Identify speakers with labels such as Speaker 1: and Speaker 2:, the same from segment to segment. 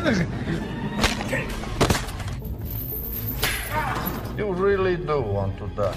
Speaker 1: You really do want to die.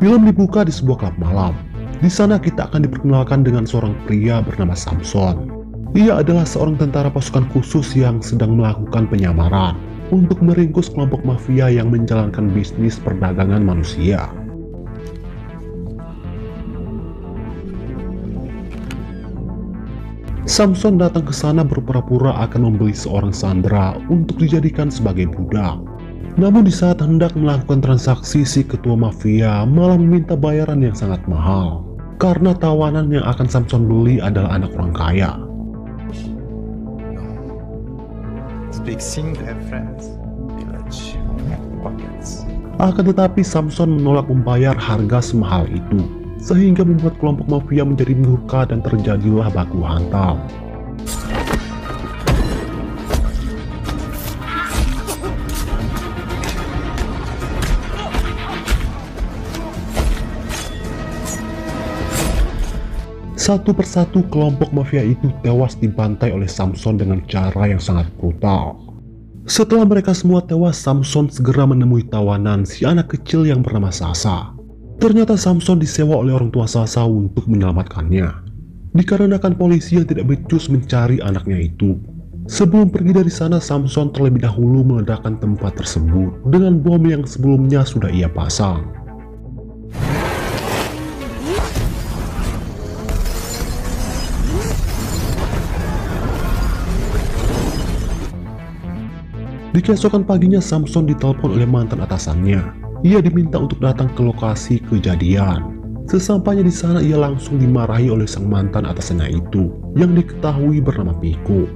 Speaker 2: Film dibuka di sebuah klub malam. Di sana kita akan diperkenalkan dengan seorang pria bernama Samson. Ia adalah seorang tentara pasukan khusus yang sedang melakukan penyamaran untuk meringkus kelompok mafia yang menjalankan bisnis perdagangan manusia. Samson datang ke sana berpura-pura akan membeli seorang sandera untuk dijadikan sebagai budak. Namun di saat hendak melakukan transaksi, si ketua mafia malah meminta bayaran yang sangat mahal karena tawanan yang akan Samson beli adalah anak orang kaya. Akan tetapi Samson menolak membayar harga semahal itu, sehingga membuat kelompok mafia menjadi murka dan terjadilah baku hantam. Satu persatu kelompok mafia itu tewas dibantai oleh Samson dengan cara yang sangat brutal. Setelah mereka semua tewas, Samson segera menemui tawanan, si anak kecil yang bernama Sasa. Ternyata Samson disewa oleh orang tua Sasa untuk menyelamatkannya, dikarenakan polisi yang tidak becus mencari anaknya itu. Sebelum pergi dari sana, Samson terlebih dahulu meledakkan tempat tersebut dengan bom yang sebelumnya sudah ia pasang. Di keesokan paginya, Samson ditelepon oleh mantan atasannya. Ia diminta untuk datang ke lokasi kejadian. Sesampainya di sana, ia langsung dimarahi oleh sang mantan atasannya itu, yang diketahui bernama Piko.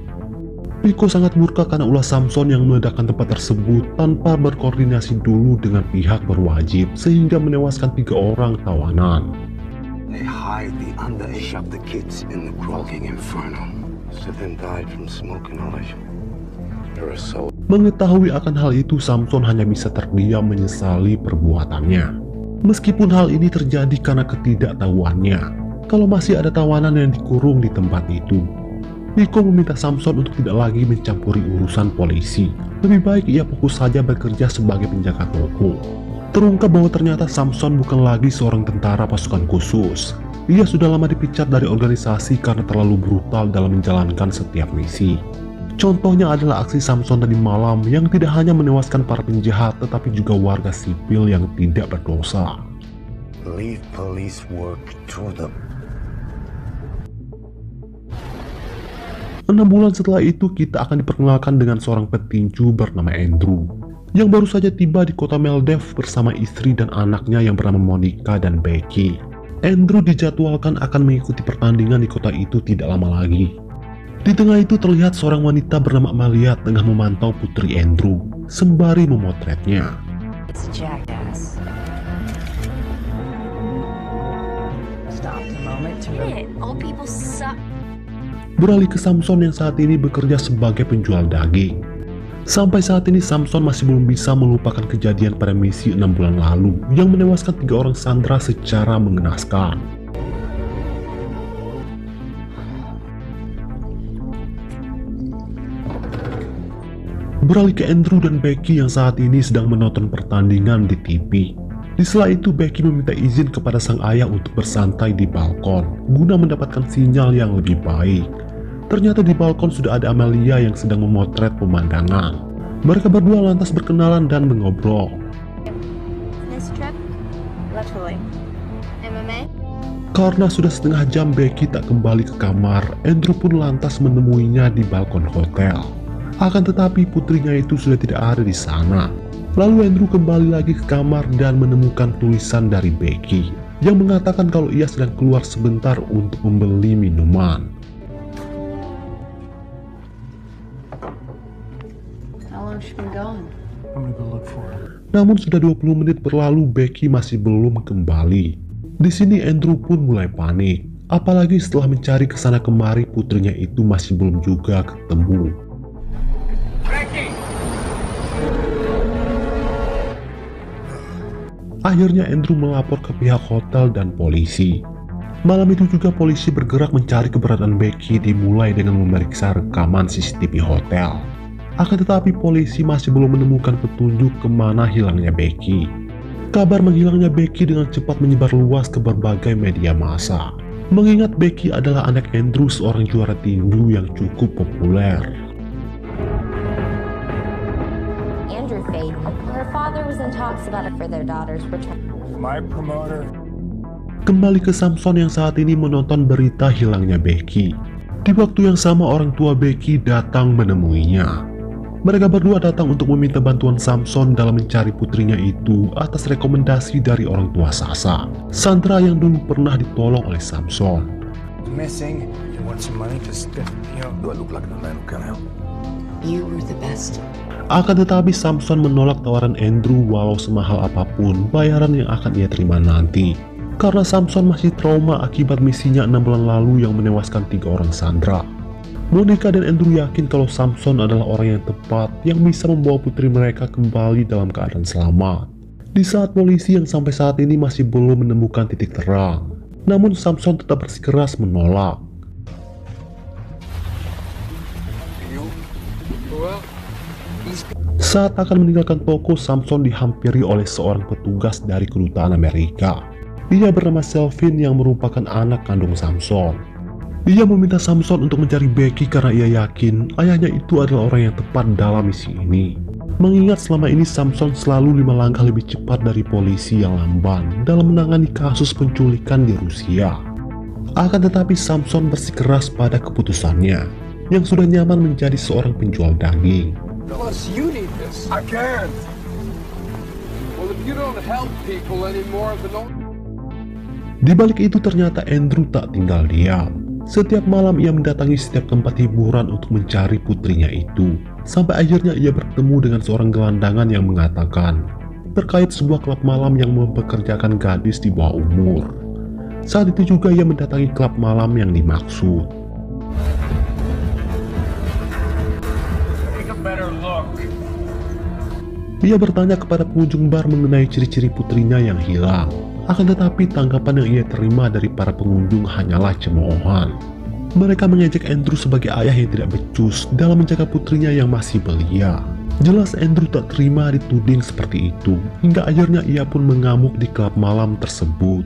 Speaker 2: Piko sangat murka karena ulah Samson yang meledakkan tempat tersebut tanpa berkoordinasi dulu dengan pihak berwajib, sehingga menewaskan 3 orang tawanan.
Speaker 3: They hide the underage of the kids in the crawling inferno. So then died from smoke knowledge. You're a soul.
Speaker 2: Mengetahui akan hal itu, Samson hanya bisa terdiam menyesali perbuatannya. Meskipun hal ini terjadi karena ketidaktahuannya, kalau masih ada tawanan yang dikurung di tempat itu. Piko meminta Samson untuk tidak lagi mencampuri urusan polisi. Lebih baik ia fokus saja bekerja sebagai penjaga toko. Terungkap bahwa ternyata Samson bukan lagi seorang tentara pasukan khusus. Ia sudah lama dipecat dari organisasi karena terlalu brutal dalam menjalankan setiap misi. Contohnya adalah aksi Samson tadi malam yang tidak hanya menewaskan para penjahat tetapi juga warga sipil yang tidak berdosa.
Speaker 3: Leave police work to them.
Speaker 2: 6 bulan setelah itu, kita akan diperkenalkan dengan seorang petinju bernama Andrew yang baru saja tiba di kota Maldev bersama istri dan anaknya yang bernama Monica dan Becky. Andrew dijadwalkan akan mengikuti pertandingan di kota itu tidak lama lagi. Di tengah itu terlihat seorang wanita bernama Amalia tengah memantau putri Andrew sembari memotretnya. Beralih ke Samson yang saat ini bekerja sebagai penjual daging. Sampai saat ini Samson masih belum bisa melupakan kejadian pada misi 6 bulan lalu yang menewaskan 3 orang sandera secara mengenaskan. Beralih ke Andrew dan Becky yang saat ini sedang menonton pertandingan di TV. Di sela itu, Becky meminta izin kepada sang ayah untuk bersantai di balkon guna mendapatkan sinyal yang lebih baik. Ternyata di balkon sudah ada Amalia yang sedang memotret pemandangan. Mereka berdua lantas berkenalan dan mengobrol. Karena sudah setengah jam Becky tak kembali ke kamar, Andrew pun lantas menemuinya di balkon hotel. Akan tetapi putrinya itu sudah tidak ada di sana. Lalu Andrew kembali lagi ke kamar dan menemukan tulisan dari Becky yang mengatakan kalau ia sedang keluar sebentar untuk membeli minuman. Namun sudah 20 menit berlalu, Becky masih belum kembali. Di sini Andrew pun mulai panik. Apalagi setelah mencari kesana kemari, putrinya itu masih belum juga ketemu. Akhirnya Andrew melapor ke pihak hotel dan polisi. Malam itu juga polisi bergerak mencari keberadaan Becky, dimulai dengan memeriksa rekaman CCTV hotel. Akan tetapi polisi masih belum menemukan petunjuk kemana hilangnya Becky. Kabar menghilangnya Becky dengan cepat menyebar luas ke berbagai media massa. Mengingat Becky adalah anak Andrew, seorang juara tinju yang cukup populer.
Speaker 4: Andrew Faith, her father was in talks about it for their daughter's return.
Speaker 5: My promoter.
Speaker 2: Kembali ke Samson yang saat ini menonton berita hilangnya Becky. Di waktu yang sama orang tua Becky datang menemuinya. Mereka berdua datang untuk meminta bantuan Samson dalam mencari putrinya itu atas rekomendasi dari orang tua Sasha, Sandra yang dulu pernah ditolong oleh Samson.
Speaker 5: Missing. You want some money to stick, Do I look like the man who can help?
Speaker 4: You were the best.
Speaker 2: Akan tetapi Samson menolak tawaran Andrew walau semahal apapun bayaran yang akan ia terima nanti. Karena Samson masih trauma akibat misinya 6 bulan lalu yang menewaskan 3 orang Sandra. Monica dan Andrew yakin kalau Samson adalah orang yang tepat yang bisa membawa putri mereka kembali dalam keadaan selamat. Di saat polisi yang sampai saat ini masih belum menemukan titik terang, namun Samson tetap bersikeras menolak. Saat akan meninggalkan toko, Samson dihampiri oleh seorang petugas dari kedutaan Amerika. Dia bernama Selvin yang merupakan anak kandung Samson. Dia meminta Samson untuk mencari Becky karena ia yakin ayahnya itu adalah orang yang tepat dalam misi ini. Mengingat selama ini Samson selalu 5 langkah lebih cepat dari polisi yang lamban dalam menangani kasus penculikan di Rusia. Akan tetapi Samson bersikeras pada keputusannya, yang sudah nyaman menjadi seorang penjual daging.
Speaker 5: Plus, you need this. I can't. Well, if you don't help people anymore, then
Speaker 2: Di balik itu ternyata Andrew tak tinggal diam. Setiap malam ia mendatangi setiap tempat hiburan untuk mencari putrinya itu. Sampai akhirnya ia bertemu dengan seorang gelandangan yang mengatakan terkait sebuah klub malam yang mempekerjakan gadis di bawah umur. Saat itu juga ia mendatangi klub malam yang dimaksud. Ia bertanya kepada pengunjung bar mengenai ciri-ciri putrinya yang hilang. Akan tetapi tanggapan yang ia terima dari para pengunjung hanyalah cemoohan. Mereka mengejek Andrew sebagai ayah yang tidak becus dalam menjaga putrinya yang masih belia. Jelas Andrew tak terima dituding seperti itu, hingga akhirnya ia pun mengamuk di klub malam tersebut.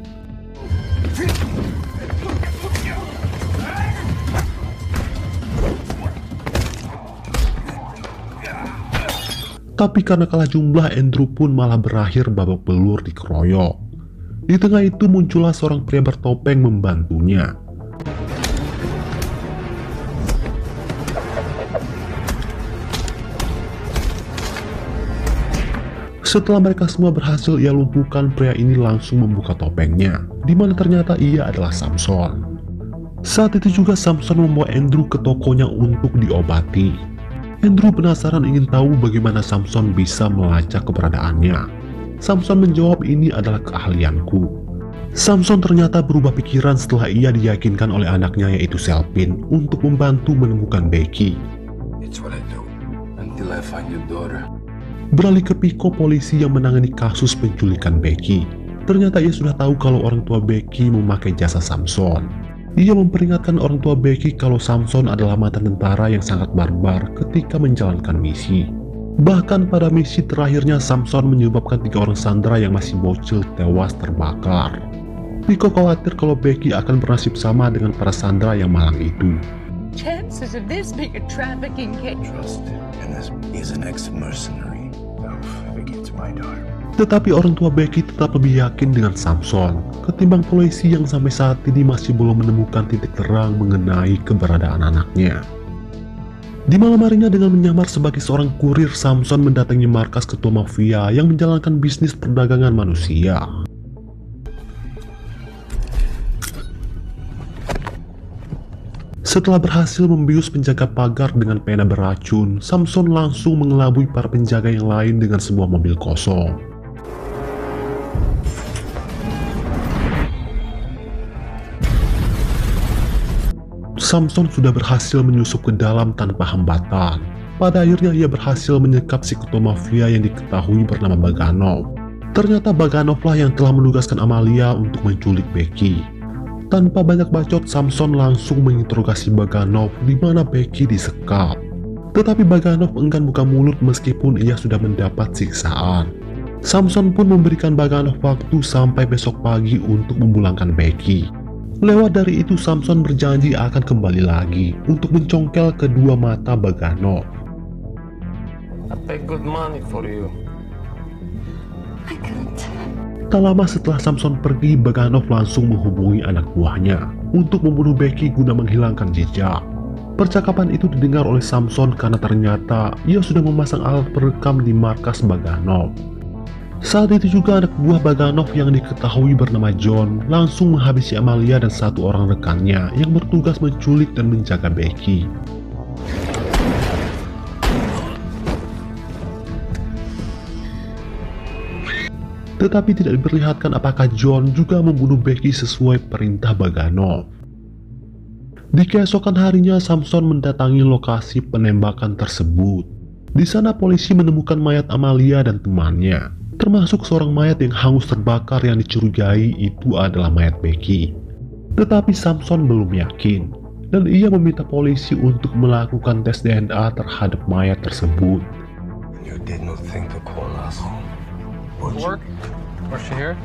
Speaker 2: Tapi karena kalah jumlah, Andrew pun malah berakhir babak belur dikeroyok. Di tengah itu muncullah seorang pria bertopeng membantunya. Setelah mereka semua berhasil ia lumpuhkan, pria ini langsung membuka topengnya, di mana ternyata ia adalah Samson. Saat itu juga Samson membawa Andrew ke tokonya untuk diobati. Andrew penasaran ingin tahu bagaimana Samson bisa melacak keberadaannya. Samson menjawab, ini adalah keahlianku. Samson ternyata berubah pikiran setelah ia diyakinkan oleh anaknya yaitu Selvin untuk membantu menemukan Becky.
Speaker 3: It's what I do until I find your daughter.
Speaker 2: Beralih ke Pico, polisi yang menangani kasus penculikan Becky. Ternyata ia sudah tahu kalau orang tua Becky memakai jasa Samson. Ia memperingatkan orang tua Becky kalau Samson adalah mantan tentara yang sangat barbar ketika menjalankan misi. Bahkan pada misi terakhirnya Samson menyebabkan 3 orang Sandra yang masih bocil tewas terbakar. Pico khawatir kalau Becky akan bernasib sama dengan para Sandra yang malang itu.
Speaker 6: Chances of this being a trafficking case.
Speaker 3: Trust in this. He's an ex-mercenary. It's my daughter.
Speaker 2: Tetapi orang tua Becky tetap lebih yakin dengan Samson ketimbang polisi yang sampai saat ini masih belum menemukan titik terang mengenai keberadaan anaknya. Di malam harinya dengan menyamar sebagai seorang kurir, Samson mendatangi markas ketua mafia yang menjalankan bisnis perdagangan manusia. Setelah berhasil membius penjaga pagar dengan pena beracun, Samson langsung mengelabui para penjaga yang lain dengan sebuah mobil kosong. Samson sudah berhasil menyusup ke dalam tanpa hambatan. Pada akhirnya ia berhasil menyekap si ketua mafia yang diketahui bernama Baganov. Ternyata Baganov lah yang telah menugaskan Amalia untuk menculik Becky. Tanpa banyak bacot, Samson langsung menginterogasi Baganov di mana Becky disekap. Tetapi Baganov enggan buka mulut meskipun ia sudah mendapat siksaan. Samson pun memberikan Baganov waktu sampai besok pagi untuk memulangkan Becky. Lewat dari itu, Samson berjanji akan kembali lagi untuk mencongkel kedua mata Baganov.
Speaker 1: I pay good money for you.
Speaker 6: I couldn't.
Speaker 2: Tak lama setelah Samson pergi, Baganov langsung menghubungi anak buahnya untuk membunuh Becky guna menghilangkan jejak. Percakapan itu didengar oleh Samson karena ternyata ia sudah memasang alat perekam di markas Baganov. Saat itu juga anak buah Baganov yang diketahui bernama John langsung menghabisi Amalia dan satu orang rekannya yang bertugas menculik dan menjaga Becky. Tetapi tidak diperlihatkan apakah John juga membunuh Becky sesuai perintah Baganov. Di keesokan harinya, Samson mendatangi lokasi penembakan tersebut. Di sana polisi menemukan mayat Amalia dan temannya, termasuk seorang mayat yang hangus terbakar yang dicurigai itu adalah mayat Becky. Tetapi Samson belum yakin, dan ia meminta polisi untuk melakukan tes DNA terhadap mayat tersebut.
Speaker 3: You did not think to call us.
Speaker 5: Work? Was she here?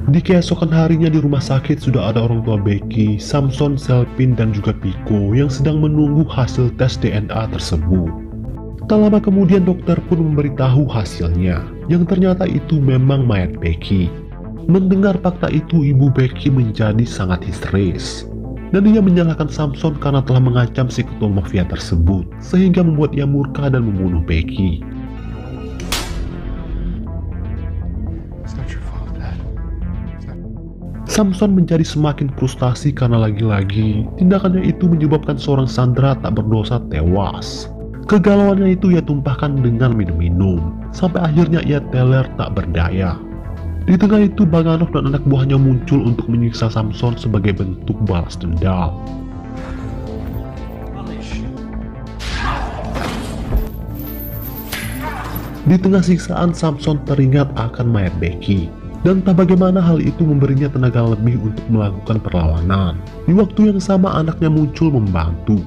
Speaker 2: Di keesokan harinya di rumah sakit sudah ada orang tua Becky, Samson, Selpin, dan juga Pico yang sedang menunggu hasil tes DNA tersebut. Tak lama kemudian dokter pun memberitahu hasilnya, yang ternyata itu memang mayat Becky. Mendengar fakta itu, ibu Becky menjadi sangat histeris. Dan ia menyalahkan Samson karena telah mengancam si ketua mafia tersebut, sehingga membuat ia murka dan membunuh Becky. Samson menjadi semakin frustasi karena lagi-lagi tindakannya itu menyebabkan seorang sandera tak berdosa tewas. Kegalauannya itu ia tumpahkan dengan minum-minum, sampai akhirnya ia teler tak berdaya. Di tengah itu Baganov dan anak buahnya muncul untuk menyiksa Samson sebagai bentuk balas dendam. Di tengah siksaan, Samson teringat akan mayat Becky. Dan tak bagaimana hal itu memberinya tenaga lebih untuk melakukan perlawanan. Di waktu yang sama anaknya muncul membantu.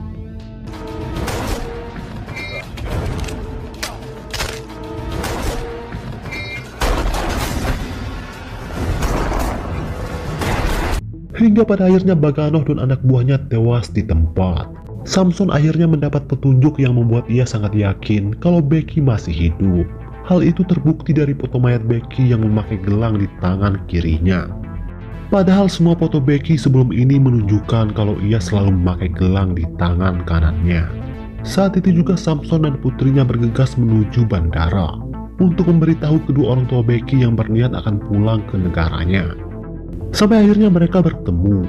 Speaker 2: Hingga pada akhirnya Baganov dan anak buahnya tewas di tempat. Samson akhirnya mendapat petunjuk yang membuat ia sangat yakin kalau Becky masih hidup. Hal itu terbukti dari foto mayat Becky yang memakai gelang di tangan kirinya. Padahal semua foto Becky sebelum ini menunjukkan kalau ia selalu memakai gelang di tangan kanannya. Saat itu juga Samson dan putrinya bergegas menuju bandara untuk memberitahu kedua orang tua Becky yang berniat akan pulang ke negaranya. Sampai akhirnya mereka bertemu.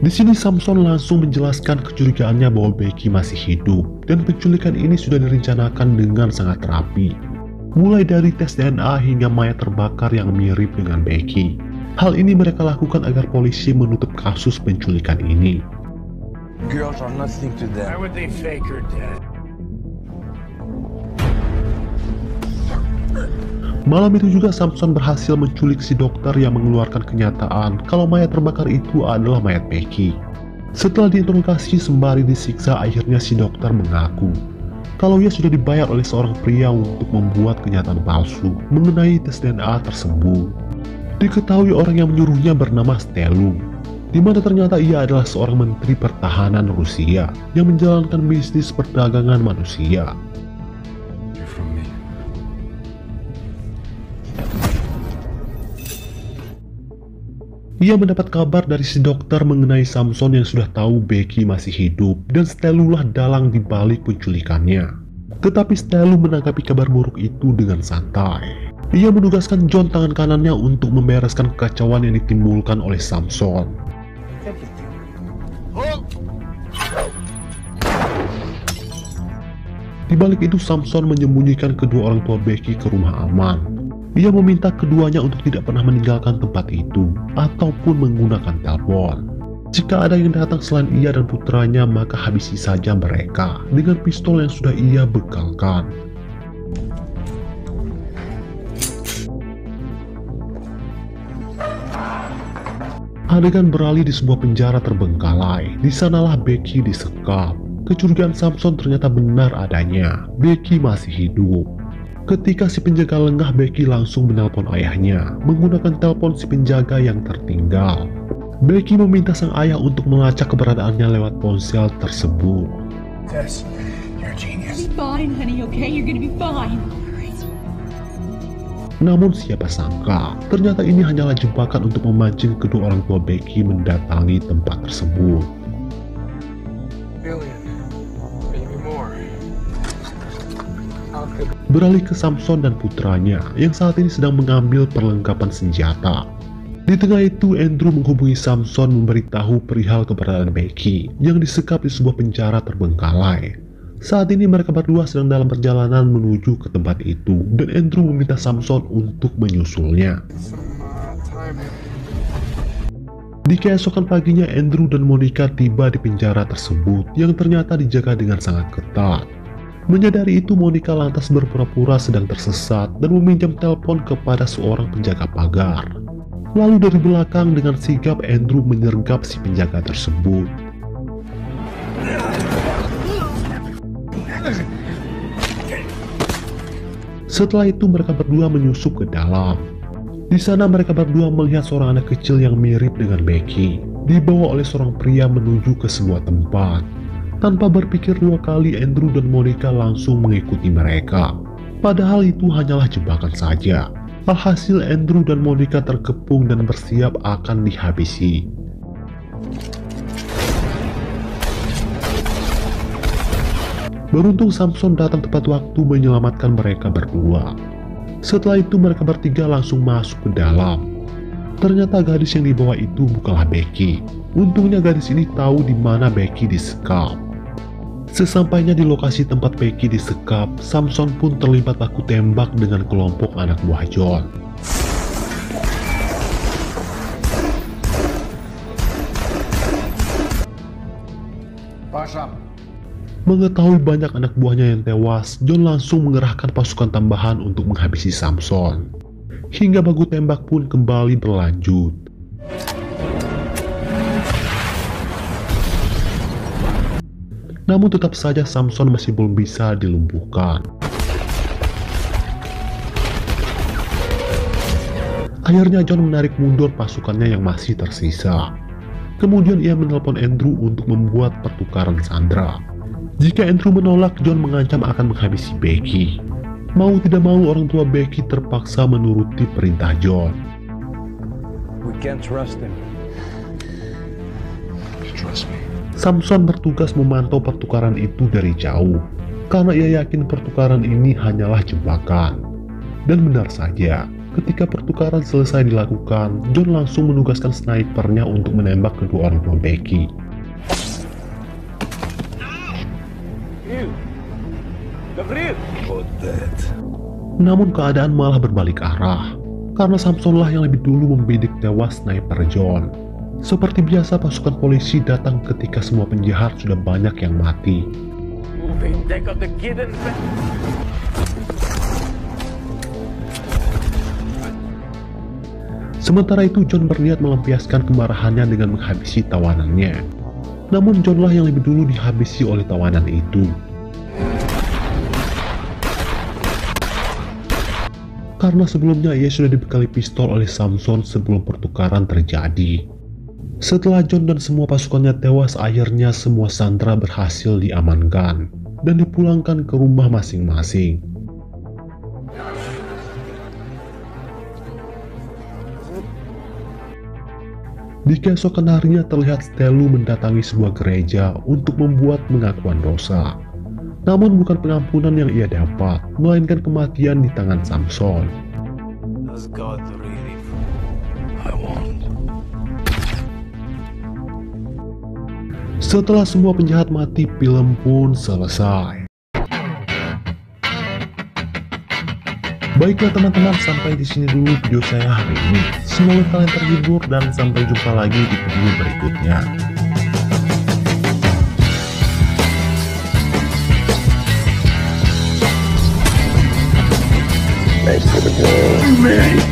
Speaker 2: Di sini Samson langsung menjelaskan kecurigaannya bahwa Becky masih hidup dan penculikan ini sudah direncanakan dengan sangat rapi. Mulai dari tes DNA hingga mayat terbakar yang mirip dengan Becky. Hal ini mereka lakukan agar polisi menutup kasus penculikan ini.
Speaker 3: Girls are nothing to them.
Speaker 5: Why would they fake her death?
Speaker 2: Malam itu juga Samson berhasil menculik si dokter yang mengeluarkan kenyataan kalau mayat terbakar itu adalah mayat Becky. Setelah diinterogasi sembari disiksa, akhirnya si dokter mengaku kalau ia sudah dibayar oleh seorang pria untuk membuat kenyataan palsu mengenai tes DNA tersebut. Diketahui orang yang menyuruhnya bernama Stelum, di mana ternyata ia adalah seorang menteri pertahanan Rusia yang menjalankan bisnis perdagangan manusia. Ia mendapat kabar dari si dokter mengenai Samson yang sudah tahu Becky masih hidup dan Stelulah dalang di balik penculikannya. Tetapi Stelu menanggapi kabar buruk itu dengan santai. Ia menugaskan John tangan kanannya untuk membereskan kekacauan yang ditimbulkan oleh Samson. Di balik itu Samson menyembunyikan kedua orang tua Becky ke rumah aman. Ia meminta keduanya untuk tidak pernah meninggalkan tempat itu ataupun menggunakan telepon. Jika ada yang datang selain ia dan putranya, maka habisi saja mereka dengan pistol yang sudah ia bekalkan. Adegan beralih di sebuah penjara terbengkalai. Di sanalah Becky disekap. Kecurigaan Samson ternyata benar adanya. Becky masih hidup. Ketika si penjaga lengah, Becky langsung menelpon ayahnya menggunakan telepon si penjaga yang tertinggal. Becky meminta sang ayah untuk melacak keberadaannya lewat ponsel tersebut.
Speaker 7: Tess, you're a genius.
Speaker 6: Be fine, honey, okay? You're gonna be fine.
Speaker 2: Namun siapa sangka, ternyata ini hanyalah jebakan untuk memancing kedua orang tua Becky mendatangi tempat tersebut.
Speaker 5: Billion, maybe more. How could
Speaker 2: Beralih ke Samson dan putranya yang saat ini sedang mengambil perlengkapan senjata. Di tengah itu, Andrew menghubungi Samson memberitahu perihal keberadaan Becky yang disekap di sebuah penjara terbengkalai. Saat ini mereka berdua sedang dalam perjalanan menuju ke tempat itu dan Andrew meminta Samson untuk menyusulnya.
Speaker 5: time?
Speaker 2: Di keesokan paginya, Andrew dan Monica tiba di penjara tersebut yang ternyata dijaga dengan sangat ketat. Menyadari itu, Monica lantas berpura-pura sedang tersesat dan meminjam telepon kepada seorang penjaga pagar. Lalu dari belakang dengan sigap Andrew menyergap si penjaga tersebut. Setelah itu mereka berdua menyusup ke dalam. Di sana mereka berdua melihat seorang anak kecil yang mirip dengan Becky dibawa oleh seorang pria menuju ke sebuah tempat. Tanpa berpikir dua kali, Andrew dan Monica langsung mengikuti mereka. Padahal itu hanyalah jebakan saja. Alhasil Andrew dan Monica terkepung dan bersiap akan dihabisi. Beruntung Samson datang tepat waktu menyelamatkan mereka berdua. Setelah itu mereka bertiga langsung masuk ke dalam. Ternyata gadis yang dibawa itu bukanlah Becky. Untungnya gadis ini tahu di mana Becky disekap. Sesampainya di lokasi tempat Becky disekap, Samson pun terlibat baku tembak dengan kelompok anak buah John.
Speaker 5: Push up.
Speaker 2: Mengetahui banyak anak buahnya yang tewas, John langsung mengerahkan pasukan tambahan untuk menghabisi Samson. Hingga baku tembak pun kembali berlanjut. Namun tetap saja Samson masih belum bisa dilumpuhkan. Akhirnya John menarik mundur pasukannya yang masih tersisa. Kemudian ia menelpon Andrew untuk membuat pertukaran sandera. Jika Andrew menolak, John mengancam akan menghabisi Becky. Mau tidak mau, orang tua Becky terpaksa menuruti perintah John.
Speaker 8: We can't trust him.
Speaker 3: You trust me?
Speaker 2: Samson bertugas memantau pertukaran itu dari jauh, karena ia yakin pertukaran ini hanyalah jebakan. Dan benar saja, ketika pertukaran selesai dilakukan, John langsung menugaskan snipernya untuk menembak kedua orang tua Becky. Namun keadaan malah berbalik arah, karena Samsonlah yang lebih dulu membidik tewas sniper John. Seperti biasa, pasukan polisi datang ketika semua penjahat sudah banyak yang mati. Sementara itu, John berniat melampiaskan kemarahannya dengan menghabisi tawanannya. Namun Johnlah yang lebih dulu dihabisi oleh tawanan itu. Karena sebelumnya ia sudah dibekali pistol oleh Samson sebelum pertukaran terjadi. Setelah John dan semua pasukannya tewas, akhirnya semua sandera berhasil diamankan dan dipulangkan ke rumah masing-masing. Di keesokan harinya terlihat Stelu mendatangi sebuah gereja untuk membuat pengakuan dosa. Namun bukan pengampunan yang ia dapat, melainkan kematian di tangan Samson.
Speaker 3: Does God really? I won't.
Speaker 2: Setelah semua penjahat mati, film pun selesai. Baiklah teman-teman, sampai di sini dulu video saya hari ini. Semoga kalian terhibur dan sampai jumpa lagi di video berikutnya.
Speaker 3: Thanks for the gold.